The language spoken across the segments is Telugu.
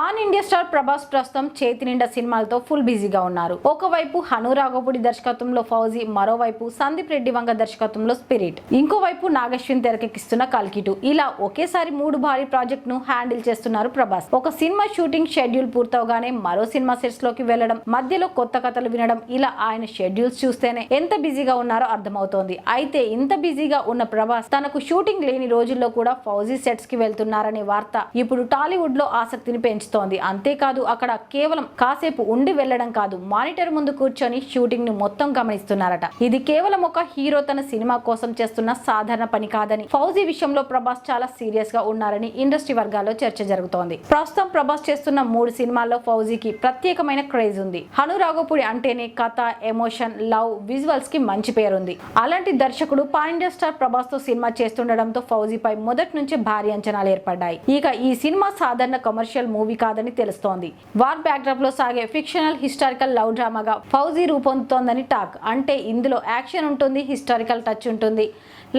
పాన్ ఇండియా స్టార్ ప్రభాస్ ప్రస్తుతం చేతి నిండా సినిమాలతో ఫుల్ బిజీగా ఉన్నారు. ఒకవైపు హను రాఘోపుడి దర్శకత్వంలో ఫౌజీ, మరోవైపు సందీప్ రెడ్డి వంగ దర్శకత్వంలో స్పిరిట్, ఇంకోవైపు నాగశ్విన్ తెరకెక్కిస్తున్న కల్కి 2. ఇలా ఒకేసారి 3 భారీ ప్రాజెక్ట్ ను హ్యాండిల్ చేస్తున్నారు ప్రభాస్. ఒక సినిమా షూటింగ్ షెడ్యూల్ పూర్తవగానే మరో సినిమా సెట్స్ లోకి వెళ్లడం, మధ్యలో కొత్త కథలు వినడం, ఇలా ఆయన షెడ్యూల్స్ చూస్తేనే ఎంత బిజీగా ఉన్నారో అర్థమవుతోంది. అయితే ఇంత బిజీగా ఉన్న ప్రభాస్ తనకు షూటింగ్ లేని రోజుల్లో కూడా ఫౌజీ సెట్స్ కి వెళ్తున్నారనే వార్త ఇప్పుడు టాలీవుడ్ లో ఆసక్తిని పెంచుతోంది. అంతేకాదు అక్కడ కేవలం కాసేపు ఉండి వెళ్లడం కాదు, మానిటర్ ముందు కూర్చొని షూటింగ్ ని మొత్తం గమనిస్తున్నారట. ఇది కేవలం ఒక హీరో తన సినిమా కోసం చేస్తున్న సాధారణ పని కాదని, ఫౌజీ విషయంలో ప్రభాస్ చాలా సీరియస్ గా ఉన్నారని ఇండస్ట్రీ వర్గాల్లో చర్చ జరుగుతోంది. ప్రస్తుతం ప్రభాస్ చేస్తున్న 3 సినిమాల్లో ఫౌజీకి ప్రత్యేకమైన క్రేజ్ ఉంది. హను రాఘోపుడి అంటేనే కథ, ఎమోషన్, లవ్, విజువల్స్ కి మంచి పేరుంది. అలాంటి దర్శకుడు పాన్ ఇండియా స్టార్ ప్రభాస్ తో సినిమా చేస్తుండడంతో ఫౌజీపై మొదటి నుంచి భారీ అంచనాలు ఏర్పడ్డాయి. ఇక ఈ సినిమా సాధారణ కమర్షియల్ మూవీ కాదని తెలుస్తోంది. వార్ బ్యాక్డ్రాప్ లో సాగే ఫిక్షనల్ హిస్టారికల్ లవ్ డ్రామాగా ఫౌజీ రూపొందుతోందని టాక్. అంటే ఇందులో యాక్షన్ ఉంటుంది, హిస్టారికల్ టచ్ ఉంటుంది,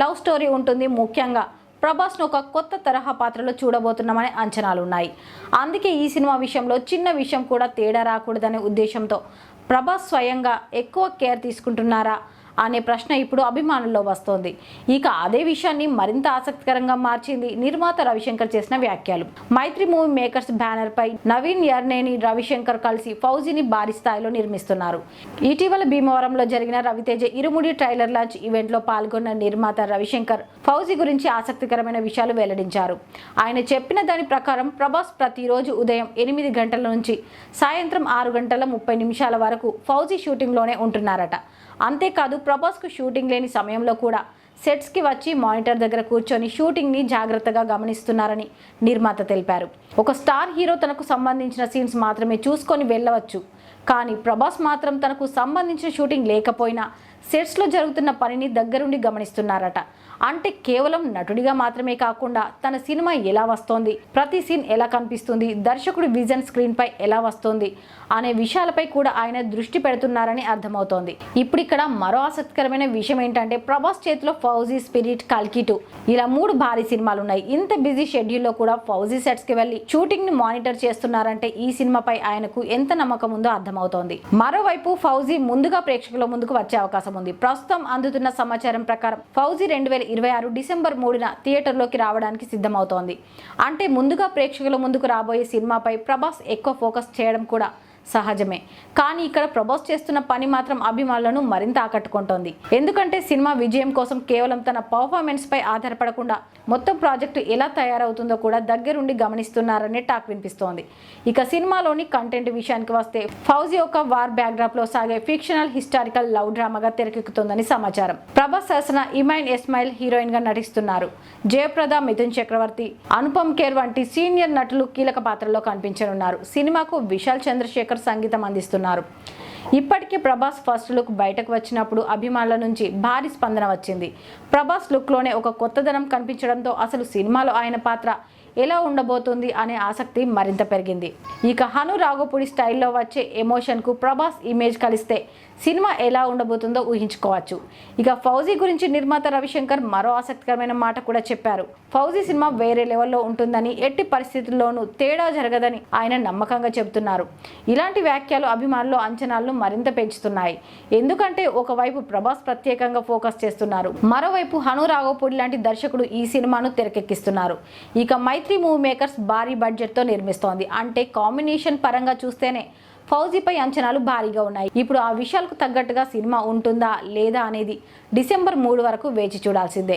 లవ్ స్టోరీ ఉంటుంది. ముఖ్యంగా ప్రభాస్ను ఒక కొత్త తరహా పాత్రలో చూడబోతున్నామనే అంచనాలున్నాయి. అందుకే ఈ సినిమా విషయంలో చిన్న విషయం కూడా తేడా రాకూడదనే ఉద్దేశంతో ప్రభాస్ స్వయంగా ఎక్కువ కేర్ తీసుకుంటున్నారా అనే ప్రశ్న ఇప్పుడు అభిమానుల్లో వస్తోంది. ఇక అదే విషయాన్ని మరింత ఆసక్తికరంగా మార్చింది నిర్మాత రవిశంకర్ చేసిన వ్యాఖ్యలు. మైత్రి మూవీ మేకర్స్ బ్యానర్ పై నవీన్ యర్నేని, రవిశంకర్ కలిసి ఫౌజీని భారీ స్థాయిలో నిర్మిస్తున్నారు. ఇటీవల భీమవరంలో జరిగిన రవితేజ ఇరుముడి ట్రైలర్ లాంచ్ ఈవెంట్ లో పాల్గొన్న నిర్మాత రవిశంకర్ ఫౌజీ గురించి ఆసక్తికరమైన విషయాలు వెల్లడించారు. ఆయన చెప్పిన దాని ప్రకారం ప్రభాస్ ప్రతిరోజు ఉదయం 8 గంటల నుంచి సాయంత్రం 6 గంటల 30 నిమిషాల వరకు ఫౌజీ షూటింగ్ లోనే ఉంటున్నారట. అంతేకాదు ప్రభాస్ కు షూటింగ్ లేని సమయంలో కూడా సెట్స్ కి వచ్చి మానిటర్ దగ్గర కూర్చొని షూటింగ్ ని జాగ్రత్తగా గమనిస్తున్నారని నిర్మాత తెలిపారు. ఒక స్టార్ హీరో తనకు సంబంధించిన సీన్స్ మాత్రమే చూసుకొని వెళ్ళవచ్చు, కానీ ప్రభాస్ మాత్రం తనకు సంబంధించిన షూటింగ్ లేకపోయినా సెట్స్ లో జరుగుతున్న పనిని దగ్గరుండి గమనిస్తున్నారట. అంటే కేవలం నటుడిగా మాత్రమే కాకుండా తన సినిమా ఎలా వస్తోంది, ప్రతి సీన్ ఎలా కనిపిస్తుంది, దర్శకుడి విజన్ స్క్రీన్ పై ఎలా వస్తోంది అనే విషయాలపై కూడా ఆయన దృష్టి పెడుతున్నారని అర్థమవుతోంది. ఇప్పుడు ఇక్కడ మరో ఆసక్తికరమైన విషయం ఏంటంటే ప్రభాస్ చేతిలో ఫౌజీ, స్పిరిట్, కల్కి 2 ఇలా 3 భారీ సినిమాలు ఉన్నాయి. ఇంత బిజీ షెడ్యూల్లో కూడా ఫౌజీ సెట్స్ కి వెళ్లి షూటింగ్ ని మానిటర్ చేస్తున్నారంటే ఈ సినిమాపై ఆయనకు ఎంత నమ్మకం ఉందో అర్థమవుతోంది. మరోవైపు ఫౌజీ ముందుగా ప్రేక్షకుల ముందుకు వచ్చే అవకాశం ఉంది. ప్రస్తుతం అందుతున్న సమాచారం ప్రకారం ఫౌజీ 2026 డిసెంబర్ 3న థియేటర్లోకి రావడానికి సిద్ధమవుతోంది. అంటే ముందుగా ప్రేక్షకుల ముందుకు రాబోయే సినిమాపై ప్రభాస్ ఎక్కువ ఫోకస్ చేయడం కూడా సహజమే. కానీ ఇక్కడ ప్రభాస్ చేస్తున్న పని మాత్రం అభిమానులను మరింత ఆకట్టుకుంటోంది. ఎందుకంటే సినిమా విజయం కోసం కేవలం తన పర్ఫార్మెన్స్ పై ఆధారపడకుండా మొత్తం ప్రాజెక్టు ఎలా తయారవుతుందో కూడా దగ్గరుండి గమనిస్తున్నారనే టాక్ వినిపిస్తోంది. ఇక సినిమాలోని కంటెంట్ విషయానికి వస్తే ఫౌజీ ఒక వార్ బ్యాక్డ్రాప్ లో సాగే ఫిక్షనల్ హిస్టారికల్ లవ్ డ్రామాగా తెరకెక్కుతోందని సమాచారం. ప్రభాస్ సరసన ఇమైన్ ఎస్మాయిల్ హీరోయిన్ గా నటిస్తున్నారు. జయప్రద, మిథున్ చక్రవర్తి, అనుపమ్ ఖేర్ వంటి సీనియర్ నటులు కీలక పాత్రల్లో కనిపించనున్నారు. సినిమాకు విశాల్ చంద్రశేఖర్ సంగీతం అందిస్తున్నారు. ఇప్పటికే ప్రభాస్ ఫస్ట్ లుక్ బయటకు వచ్చినప్పుడు అభిమానుల నుంచి భారీ స్పందన వచ్చింది. ప్రభాస్ లుక్ లోనే ఒక కొత్తదనం కనిపించడంతో అసలు సినిమాలో ఆయన పాత్ర ఎలా ఉండబోతుంది అనే ఆసక్తి మరింత పెరిగింది. ఇక హను రాఘోపుడి స్టైల్లో వచ్చే ఎమోషన్ కు ప్రభాస్ ఇమేజ్ కలిస్తే సినిమా ఎలా ఉండబోతుందో ఊహించుకోవచ్చు. ఇక ఫౌజీ గురించి నిర్మాత రవిశంకర్ మరో ఆసక్తికరమైన మాట కూడా చెప్పారు. ఫౌజీ సినిమా వేరే లెవెల్లో ఉంటుందని, ఎట్టి పరిస్థితుల్లోనూ తేడా జరగదని ఆయన నమ్మకంగా చెబుతున్నారు. ఇలాంటి వ్యాఖ్యలు అభిమానుల అంచనాలను మరింత పెంచుతున్నాయి. ఎందుకంటే ఒకవైపు ప్రభాస్ ప్రత్యేకంగా ఫోకస్ చేస్తున్నారు, మరోవైపు హను రాఘోపుడి లాంటి దర్శకుడు ఈ సినిమాను తెరకెక్కిస్తున్నారు. ఇక మైత్రి మూవీ మేకర్స్ భారీ బడ్జెట్ తో నిర్మిస్తోంది. అంటే కాంబినేషన్ పరంగా చూస్తేనే ఫౌజీపై అంచనాలు భారీగా ఉన్నాయి. ఇప్పుడు ఆ విషయాలకు తగ్గట్టుగా సినిమా ఉంటుందా లేదా అనేది డిసెంబర్ 3 వరకు వేచి చూడాల్సిందే.